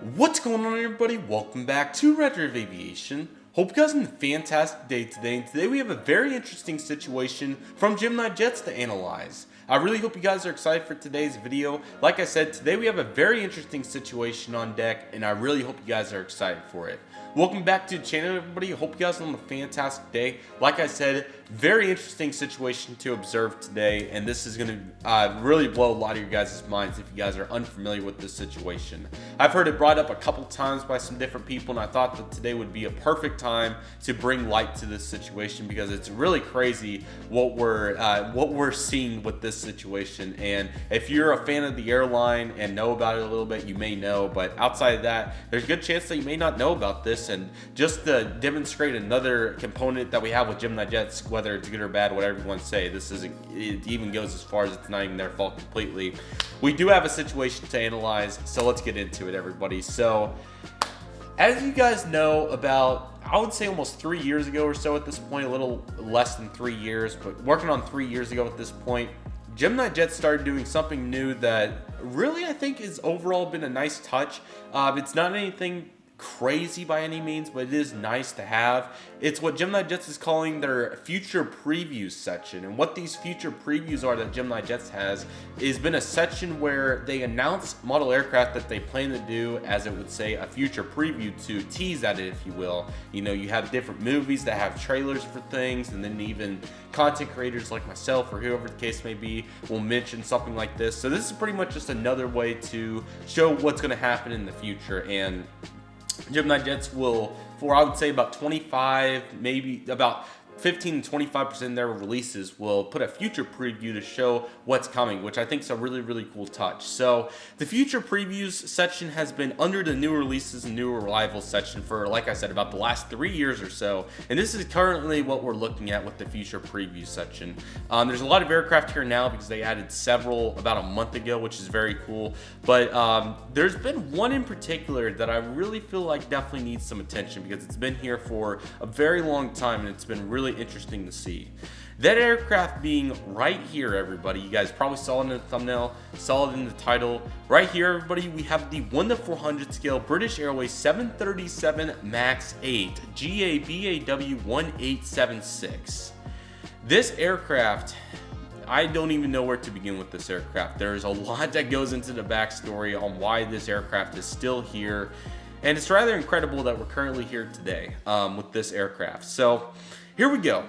What's going on, everybody? Welcome back to Redriveraviation. Hope you guys are having a fantastic day today, and today we have a very interesting situation from GeminiJets to analyze. I really hope you guys are excited for today's video. Like I said, today we have a very interesting situation on deck, and I really hope you guys are excited for it. Welcome back to the channel, everybody. Hope you guys are on a fantastic day. Like I said, very interesting situation to observe today, and this is going to really blow a lot of your guys' minds if you guys are unfamiliar with this situation. I've heard it brought up a couple times by some different people, and I thought that today would be a perfect time to bring light to this situation because it's really crazy what we're seeing with this situation. And if you're a fan of the airline and know about it a little bit, you may know, but outside of that, there's a good chance that you may not know about this. And just to demonstrate another component that we have with GeminiJets, whether it's good or bad, whatever you want to say, it even goes as far as it's not even their fault completely. We do have a situation to analyze, so let's get into it, everybody. So as you guys know, about, I would say almost 3 years ago or so at this point, a little less than 3 years, but working on 3 years ago at this point, GeminiJets started doing something new that really I think has overall been a nice touch. It's not anything crazy by any means, but it is nice to have. It's what GeminiJets is calling their future previews section, and what these future previews are that GeminiJets has is been a section where they announce model aircraft that they plan to do, as it would say, a future preview to tease at it, if you will. You know, you have different movies that have trailers for things, and then even content creators like myself or whoever the case may be will mention something like this. So this is pretty much just another way to show what's going to happen in the future. And GeminiJets will, for I would say about 25, maybe about 15 to 25% of their releases will put a future preview to show what's coming, which I think is a really, really cool touch. So the future previews section has been under the new releases and new arrivals section for, like I said, about the last 3 years or so. And this is currently what we're looking at with the future preview section. There's a lot of aircraft here now because they added several about a month ago, which is very cool. But there's been one in particular that I really feel like definitely needs some attention because it's been here for a very long time and it's been really interesting to see. That aircraft being right here, everybody. You guys probably saw it in the thumbnail, saw it in the title. Right here, everybody, we have the 1:400 scale British Airways 737 MAX 8 GABAW 1876. This aircraft, I don't even know where to begin with this aircraft. There's a lot that goes into the backstory on why this aircraft is still here, and it's rather incredible that we're currently here today with this aircraft. So here we go.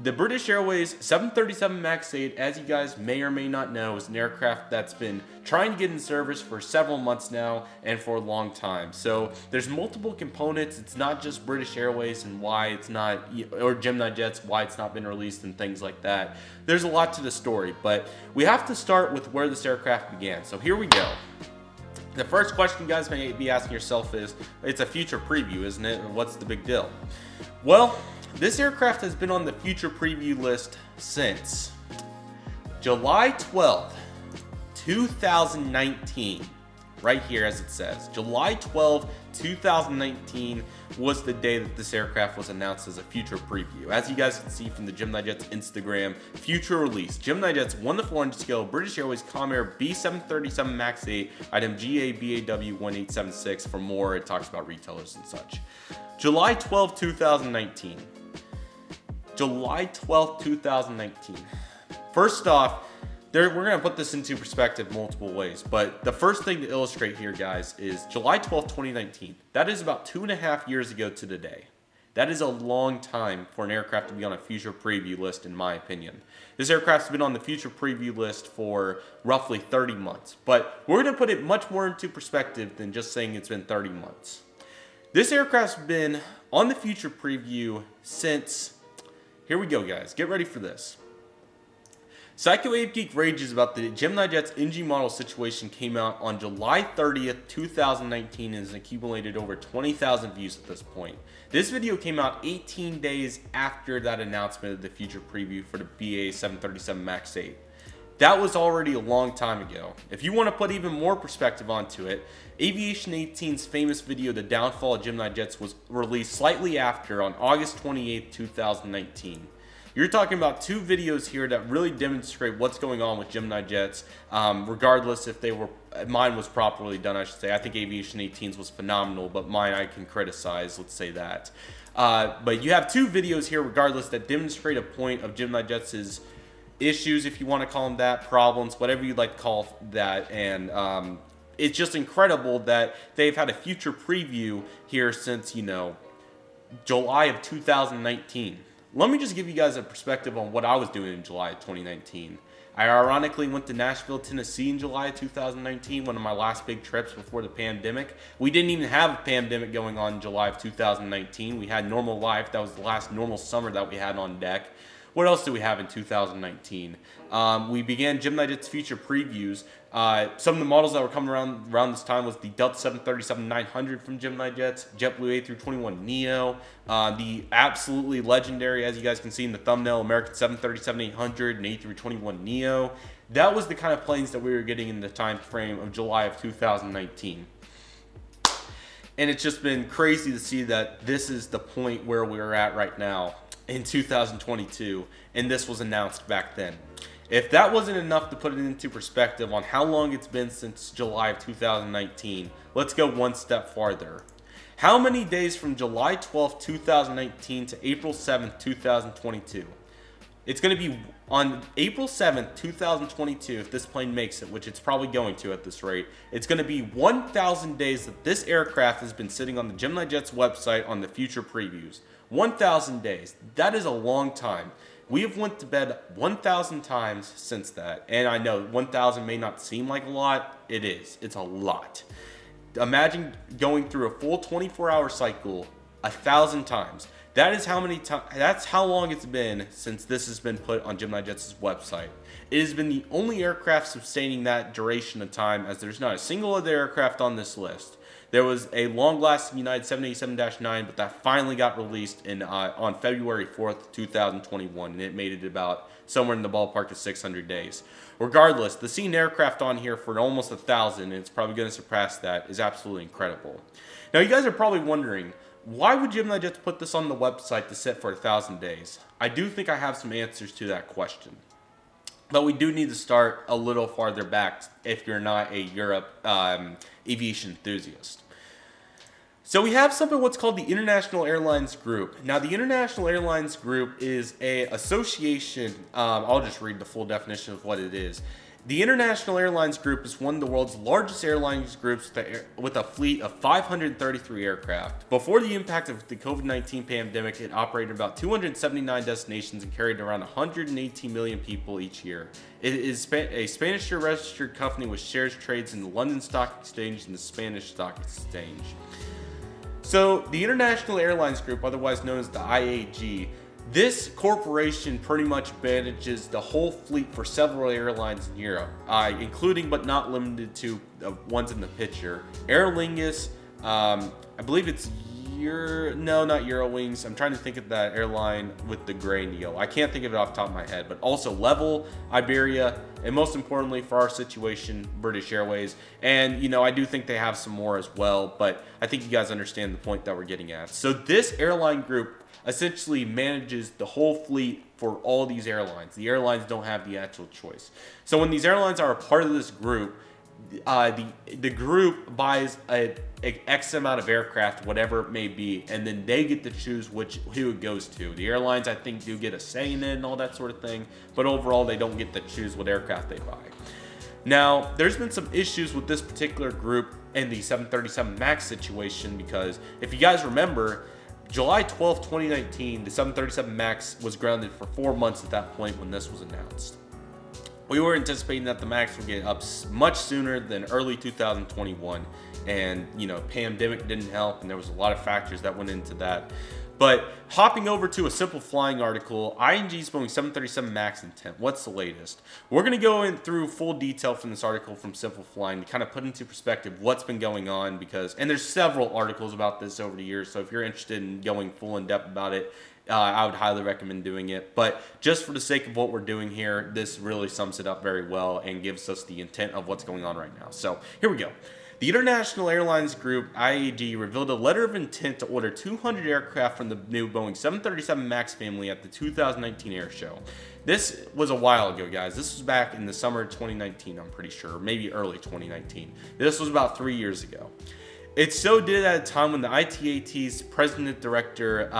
The British Airways 737 MAX 8, as you guys may or may not know, is an aircraft that's been trying to get in service for several months now and for a long time. So there's multiple components. It's not just British Airways and why it's not, or GeminiJets, why it's not been released and things like that. There's a lot to the story, but we have to start with where this aircraft began. So here we go. The first question you guys may be asking yourself is, it's a future preview, isn't it? What's the big deal? Well, this aircraft has been on the future preview list since July 12th, 2019. Right here, as it says, July 12th, 2019 was the day that this aircraft was announced as a future preview. As you guys can see from the GeminiJets Instagram, future release, GeminiJets 1:400 scale British Airways Comair B737 MAX 8, item GABAW 1876. For more, it talks about retailers and such. July 12th, 2019. July 12th, 2019. First off, we're going to put this into perspective multiple ways, but the first thing to illustrate here, guys, is July 12th, 2019. That is about 2.5 years ago to the day. That is a long time for an aircraft to be on a future preview list, in my opinion. This aircraft's been on the future preview list for roughly 30 months, but we're going to put it much more into perspective than just saying it's been 30 months. This aircraft's been on the future preview since, here we go, guys, get ready for this. Psycho Ape Geek rages about the GeminiJets NG model situation came out on July 30th, 2019 and has accumulated over 20,000 views at this point. This video came out 18 days after that announcement of the future preview for the BA 737 MAX 8. That was already a long time ago. If you want to put even more perspective onto it, Aviation 18's famous video, The Downfall of GeminiJets, was released slightly after on August 28th, 2019. You're talking about 2 videos here that really demonstrate what's going on with GeminiJets, regardless if mine was properly done, I should say. I think Aviation 18's was phenomenal, but mine I can criticize, let's say that. But you have 2 videos here, regardless, that demonstrate a point of GeminiJets' issues, if you want to call them that, problems, whatever you'd like to call that, and it's just incredible that they've had a future preview here since, July of 2019. Let me just give you guys a perspective on what I was doing in July of 2019. I ironically went to Nashville, Tennessee in July of 2019, one of my last big trips before the pandemic. We didn't even have a pandemic going on in July of 2019. We had normal life. That was the last normal summer that we had on deck. What else do we have in 2019? We began GeminiJets future previews. Some of the models that were coming around this time was the Delta 737-900 from GeminiJets, JetBlue A321neo, the absolutely legendary, as you guys can see in the thumbnail, American 737-800 and A321neo. That was the kind of planes that we were getting in the time frame of July of 2019. And it's just been crazy to see that this is the point where we're at right now in 2022, and this was announced back then. If that wasn't enough to put it into perspective on how long it's been since July of 2019, let's go one step farther. How many days from July 12th, 2019 to April 7th, 2022? It's going to be on April 7th, 2022, if this plane makes it, which it's probably going to at this rate. It's going to be 1,000 days that this aircraft has been sitting on the GeminiJets website on the future previews. 1,000 days. That is a long time. We have went to bed 1,000 times since that. And I know 1,000 may not seem like a lot. It is. It's a lot. Imagine going through a full 24-hour cycle 1,000 times. That is how many times. That's how long it's been since this has been put on GeminiJets' website. It has been the only aircraft sustaining that duration of time, as there's not a single other aircraft on this list. There was a long-lasting United 787-9, but that finally got released on February 4th, 2021, and it made it about somewhere in the ballpark of 600 days. Regardless, the seeing aircraft on here for almost 1,000, and it's probably going to surpass that, is absolutely incredible. Now, you guys are probably wondering, why would GeminiJets put this on the website to sit for 1,000 days? I do think I have some answers to that question. But we do need to start a little farther back if you're not a Europe aviation enthusiast. So we have something what's called the International Airlines Group. Now, the International Airlines Group is an association. I'll just read the full definition of what it is. The International Airlines Group is one of the world's largest airlines groups with a fleet of 533 aircraft. Before the impact of the COVID-19 pandemic, it operated about 279 destinations and carried around 118 million people each year. It is a Spanish registered company with shares trades in the London Stock Exchange and the Spanish Stock Exchange. So the International Airlines Group, otherwise known as the IAG, this corporation pretty much manages the whole fleet for several airlines in Europe, including but not limited to the ones in the picture. Aer Lingus, I believe it's not Eurowings. I'm trying to think of that airline with the gray and yellow. I can't think of it off the top of my head, but also Level, Iberia, and most importantly for our situation, British Airways. And, I do think they have some more as well, but I think you guys understand the point that we're getting at. So this airline group essentially manages the whole fleet for all these airlines. The airlines don't have the actual choice. So when these airlines are a part of this group, the group buys a X amount of aircraft, whatever it may be, and then they get to choose who it goes to. The airlines, I think, do get a say in it and all that sort of thing, but overall they don't get to choose what aircraft they buy. Now, there's been some issues with this particular group and the 737 MAX situation, because if you guys remember, July 12, 2019, the 737 MAX was grounded for 4 months at that point when this was announced. We were anticipating that the MAX would get up much sooner than early 2021, and pandemic didn't help, and there was a lot of factors that went into that. But hopping over to a Simple Flying article, ING's Boeing 737 MAX intent. What's the latest? We're going to go in through full detail from this article from Simple Flying to kind of put into perspective what's been going on, and there's several articles about this over the years, so if you're interested in going full in depth about it, I would highly recommend doing it. But just for the sake of what we're doing here, this really sums it up very well and gives us the intent of what's going on right now. So here we go. The International Airlines Group, IAG, revealed a letter of intent to order 200 aircraft from the new Boeing 737 MAX family at the 2019 Air Show. This was a while ago, guys. This was back in the summer of 2019, I'm pretty sure, maybe early 2019. This was about 3 years ago. It so did at a time when the ITAT's president director,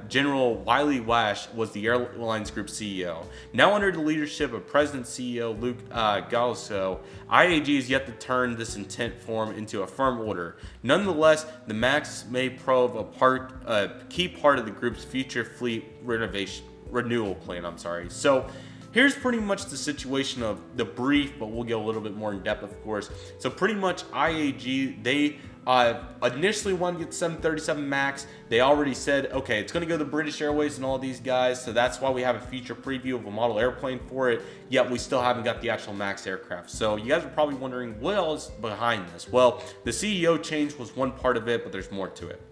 General Wiley Wash, was the Airlines Group CEO. Now under the leadership of President CEO Luke Galasso, IAG is yet to turn this intent form into a firm order. Nonetheless, the MAX may prove a key part of the group's future fleet renewal plan. So here's pretty much the situation of the brief, but we'll get a little bit more in depth, of course. So pretty much IAG, they initially wanted to get 737 MAX. They already said, okay, it's going to go to British Airways and all these guys, so that's why we have a future preview of a model airplane for it, yet we still haven't got the actual MAX aircraft. So you guys are probably wondering, what else behind this? Well, the CEO change was one part of it, but there's more to it.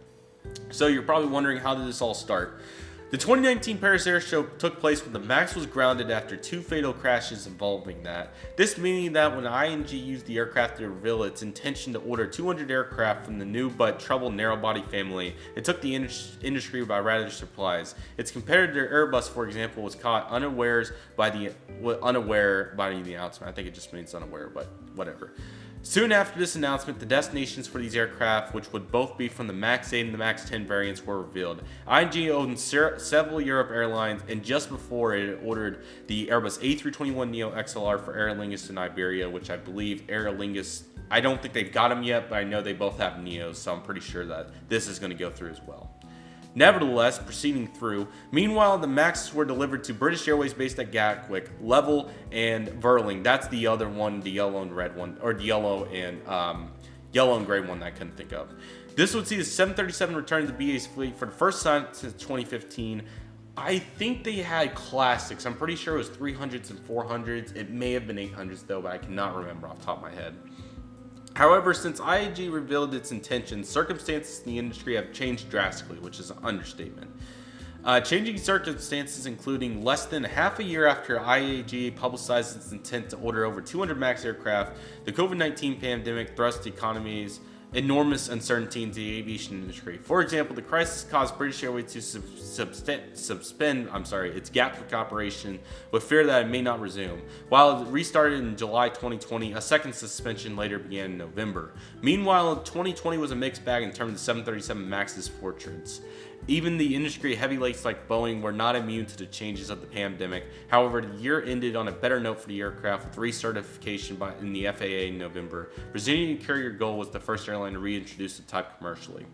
So you're probably wondering, how did this all start? The 2019 Paris Air Show took place when the MAX was grounded after 2 fatal crashes involving that. This meaning that when ING used the aircraft to reveal its intention to order 200 aircraft from the new but troubled narrow-body family, it took the industry by rather surprise. Its competitor Airbus, for example, was caught unaware by the announcement. I think it just means unaware, but whatever. Soon after this announcement, the destinations for these aircraft, which would both be from the MAX 8 and the MAX 10 variants, were revealed. ING owned several Europe airlines, and just before it ordered the Airbus A321neo XLR for Aer Lingus and Iberia, which I believe Aer Lingus, I don't think they've got them yet, but I know they both have neos, so I'm pretty sure that this is going to go through as well. Nevertheless, proceeding through, meanwhile, the MAXs were delivered to British Airways based at Gatwick, Level, and Verling. That's the other one, the yellow and red one, or the yellow and gray one that I couldn't think of. This would see the 737 return to the BA's fleet for the first time since 2015. I think they had classics. I'm pretty sure it was 300s and 400s. It may have been 800s though, but I cannot remember off the top of my head. However, since IAG revealed its intentions, circumstances in the industry have changed drastically, which is an understatement. Changing circumstances including less than half a year after IAG publicized its intent to order over 200 MAX aircraft, the COVID-19 pandemic thrust the economy's enormous uncertainty into the aviation industry. For example, the crisis caused British Airways to suspend its Gatwick operation with fear that it may not resume. While it restarted in July 2020, a second suspension later began in November. Meanwhile, 2020 was a mixed bag in terms of the 737 MAX's fortunes. Even the industry heavyweights like Boeing were not immune to the changes of the pandemic. However, the year ended on a better note for the aircraft with recertification in the FAA in November. Brazilian carrier Gol was the first airline to reintroduce the type commercially.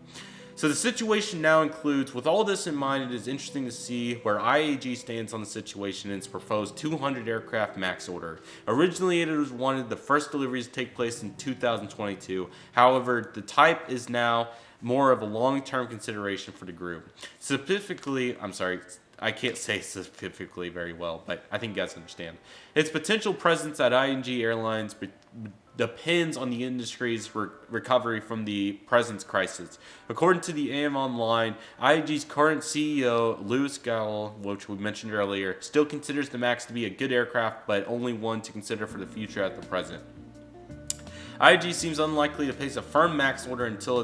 So the situation now includes, with all this in mind, it is interesting to see where IAG stands on the situation in its proposed 200 aircraft MAX order. Originally, it was wanted the first deliveries to take place in 2022. However, the type is now more of a long-term consideration for the group. I can't say specifically very well, but I think you guys understand. Its potential presence at ING Airlines depends on the industry's recovery from the present crisis. According to the AM Online, IAG's current CEO, Louis Gall, which we mentioned earlier, still considers the MAX to be a good aircraft, but only one to consider for the future at the present. IAG seems unlikely to place a firm MAX order until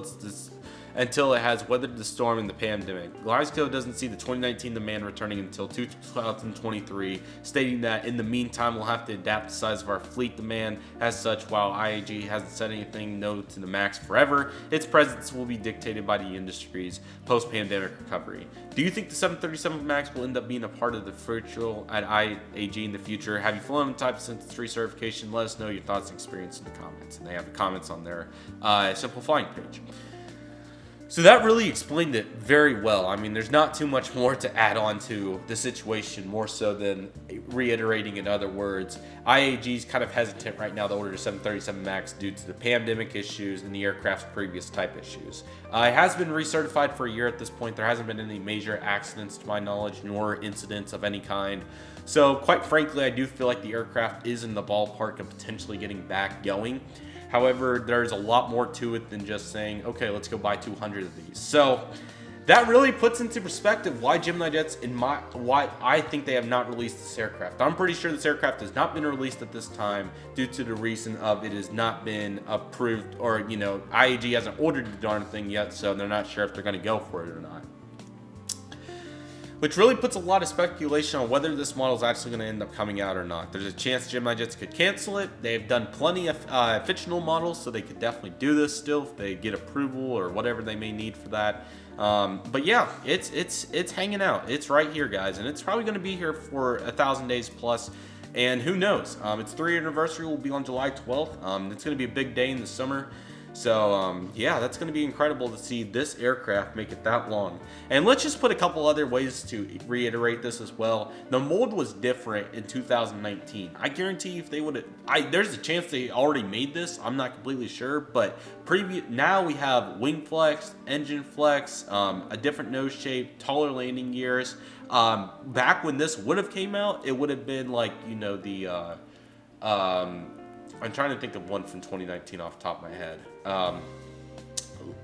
it has weathered the storm in the pandemic. Glasgow doesn't see the 2019 demand returning until 2023, stating that in the meantime we'll have to adapt the size of our fleet demand. As such, while IAG hasn't said anything no to the MAX forever, its presence will be dictated by the industry's post-pandemic recovery. Do you think the 737 MAX will end up being a part of the virtual at IAG in the future? Have you flown in type since its recertification? Let us know your thoughts and experience in the comments. And they have the comments on their Simple Flying page. So that really explained it very well. I mean, there's not too much more to add on to the situation, more so than reiterating in other words. IAG's kind of hesitant right now to order the 737 MAX due to the pandemic issues and the aircraft's previous type issues. It has been recertified for a year at this point. There hasn't been any major accidents to my knowledge, nor incidents of any kind. So quite frankly, I do feel like the aircraft is in the ballpark of potentially getting back going. However, there's a lot more to it than just saying, okay, let's go buy 200 of these. So that really puts into perspective why GeminiJets, why I think they have not released this aircraft. I'm pretty sure this aircraft has not been released at this time due to the reason of it has not been approved, or IAG hasn't ordered the darn thing yet, so they're not sure if they're going to go for it or not. Which really puts a lot of speculation on whether this model is actually going to end up coming out or not. There's a chance GeminiJets could cancel it. They've done plenty of fictional models, so they could definitely do this still if they get approval or whatever they may need for that. But yeah, it's hanging out. It's right here, guys, and it's probably going to be here for 1,000 days plus. And who knows? Its 3-year anniversary will be on July 12th. It's going to be a big day in the summer. So, yeah, that's going to be incredible to see this aircraft make it that long. And let's just put a couple other ways to reiterate this as well. The mold was different in 2019. I guarantee you if they would have... there's a chance they already made this. I'm not completely sure. But now we have wing flex, engine flex, a different nose shape, taller landing gears. Back when this would have came out, it would have been like, I'm trying to think of one from 2019 off the top of my head.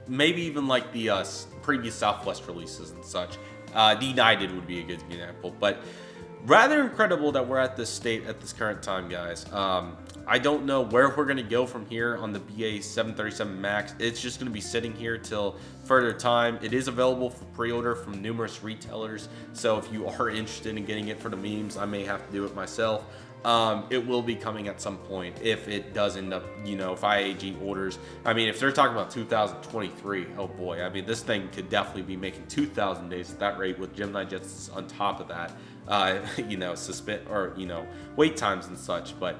Maybe even like the previous Southwest releases and such. The United would be a good example. But rather incredible that we're at this state at this current time, guys. I don't know where we're going to go from here on the BA 737 MAX. It's just going to be sitting here till further time. It is available for pre-order from numerous retailers. So if you are interested in getting it for the memes, I may have to do it myself. It will be coming at some point if it does end up, if IAG orders. I mean, if they're talking about 2023, oh boy, I mean, this thing could definitely be making 2,000 days at that rate with GeminiJets on top of that, wait times and such. But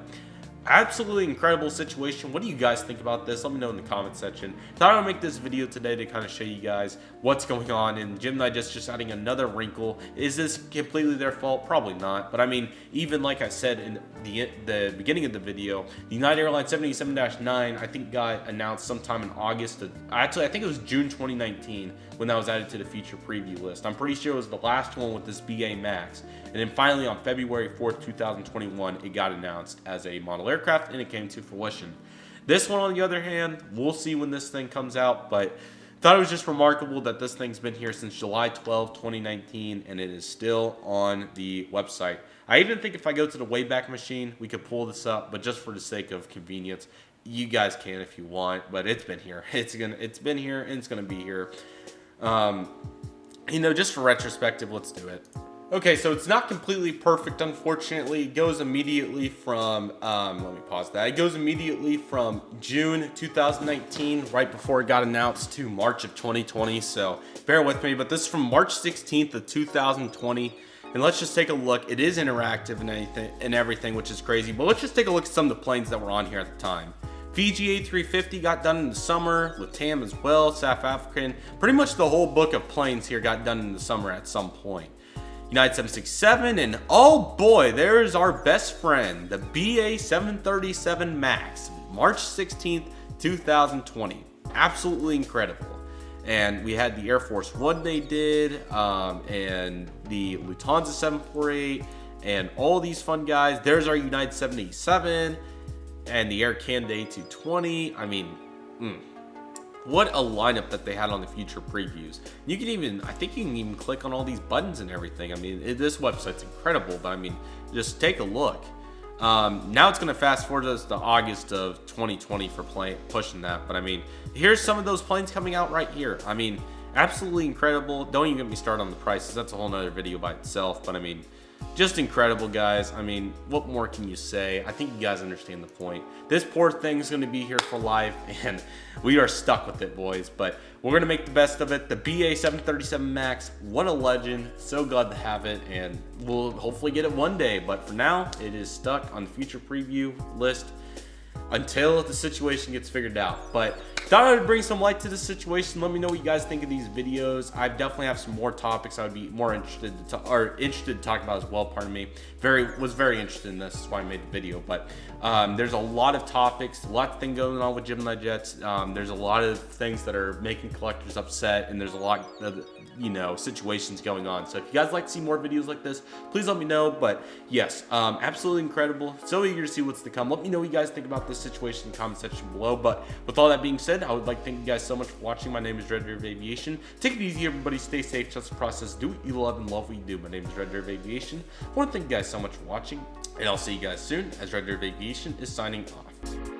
absolutely incredible situation. What do you guys think about this? Let me know in the comment section. Thought I'd make this video today to kind of show you guys what's going on, and GeminiJets just adding another wrinkle. Is this completely their fault? Probably not. But I mean, even like I said in the beginning of the video, the United Airlines 77-9 I think got announced sometime in August. Actually, I think it was June 2019 when that was added to the feature preview list. I'm pretty sure it was the last one with this BA Max. And then finally on February 4th, 2021, it got announced as a model aircraft and it came to fruition. This one, on the other hand, we'll see when this thing comes out, but thought it was just remarkable that this thing's been here since July 12, 2019, and it is still on the website. I even think if I go to the Wayback Machine, we could pull this up, but just for the sake of convenience, you guys can if you want, but it's been here. It's been here and it's gonna be here. Just for retrospective, let's do it. Okay, so it's not completely perfect, unfortunately. It goes immediately from, let me pause that. It goes immediately from June 2019, right before it got announced, to March of 2020. So bear with me, but this is from March 16th of 2020. And let's just take a look. It is interactive and everything, which is crazy. But let's just take a look at some of the planes that were on here at the time. Fiji A350 got done in the summer, Latam as well, South African. Pretty much the whole book of planes here got done in the summer at some point. United 767, and oh boy, there's our best friend, the BA 737 MAX, March 16th, 2020. Absolutely incredible. And we had the Air Force One they did, and the Lufthansa 748, and all these fun guys. There's our United 787, and the Air Canada A220. I mean, what a lineup that they had on the future previews. You can even, I think you can even click on all these buttons and everything. I mean, this website's incredible, but I mean, just take a look. Now it's going to fast forward us to August of 2020 for pushing that. But I mean, here's some of those planes coming out right here. I mean, absolutely incredible. Don't even get me started on the prices. That's a whole nother video by itself. But I mean, just incredible, guys. I mean, what more can you say? I think you guys understand the point. This poor thing's going to be here for life, and we are stuck with it, boys. But we're going to make the best of it. The BA 737 MAX, what a legend. So glad to have it, and we'll hopefully get it one day. But for now, it is stuck on the future preview list until the situation gets figured out. But thought I would bring some light to this situation. Let me know what you guys think of these videos. I definitely have some more topics I would be more interested to talk about as well. Pardon me. Was very interested in this. That's why I made the video. But there's a lot of topics, a lot of things going on with GeminiJets. There's a lot of things that are making collectors upset, and there's a lot of situations going on. So if you guys like to see more videos like this, please let me know. But yes, absolutely incredible. So eager to see what's to come. Let me know what you guys think about this situation in the comment section below. But with all that being said, said, I would like to thank you guys so much for watching. My name is Redriveraviation. Take it easy, everybody. Stay safe. Trust the process. Do what you love and love what you do. My name is Redriveraviation. I want to thank you guys so much for watching, and I'll see you guys soon as Redriveraviation is signing off.